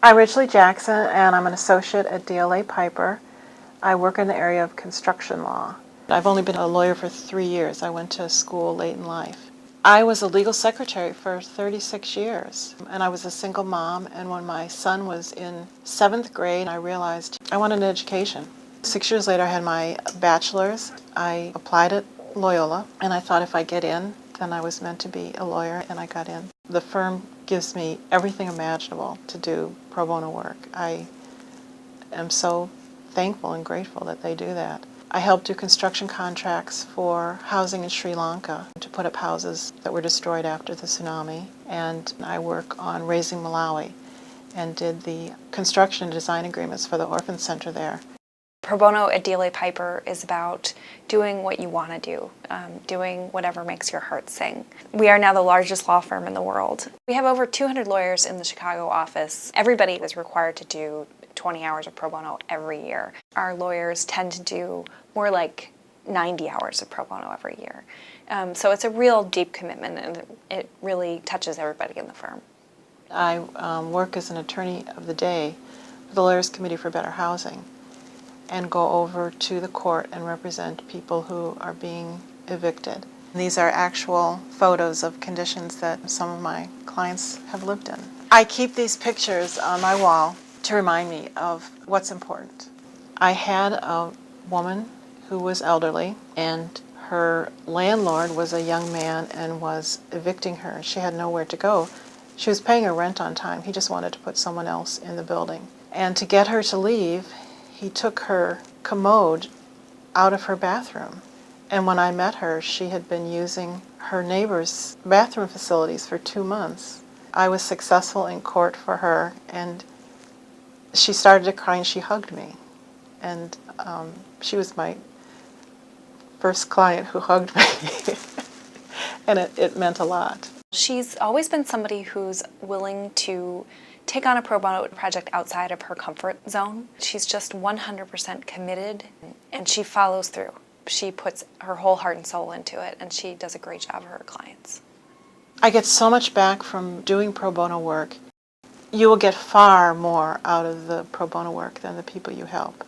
I'm Ridgely Jackson, and I'm an associate at DLA Piper. I work in the area of construction law. I've only been a lawyer for 3 years. I went to school late in life. I was a legal secretary for 36 years, and I was a single mom, and when my son was in 7th grade, I realized I wanted an education. 6 years later, I had my bachelor's. I applied at Loyola, and I thought if I get in, then I was meant to be a lawyer, and I got in. The firm gives me everything imaginable to do pro bono work. I am so thankful and grateful that they do that. I helped do construction contracts for housing in Sri Lanka to put up houses that were destroyed after the tsunami, and I work on raising Malawi and did the construction and design agreements for the orphan center there. Pro bono at DLA Piper is about doing what you want to do, doing whatever makes your heart sing. We are now the largest law firm in the world. We have over 200 lawyers in the Chicago office. Everybody is required to do 20 hours of pro bono every year. Our lawyers tend to do more like 90 hours of pro bono every year. So it's a real deep commitment, and it really touches everybody in the firm. I work as an attorney of the day for the Lawyers Committee for Better Housing, and go over to the court and represent people who are being evicted. These are actual photos of conditions that some of my clients have lived in. I keep these pictures on my wall to remind me of what's important. I had a woman who was elderly, and her landlord was a young man and was evicting her. She had nowhere to go. She was paying her rent on time. He just wanted to put someone else in the building. And to get her to leave, he took her commode out of her bathroom. And when I met her, she had been using her neighbor's bathroom facilities for 2 months. I was successful in court for her, and she started to cry and she hugged me. And she was my first client who hugged me. And it meant a lot. She's always been somebody who's willing to take on a pro bono project outside of her comfort zone. She's just 100% committed, and she follows through. She puts her whole heart and soul into it, and she does a great job for her clients. I get so much back from doing pro bono work. You will get far more out of the pro bono work than the people you help.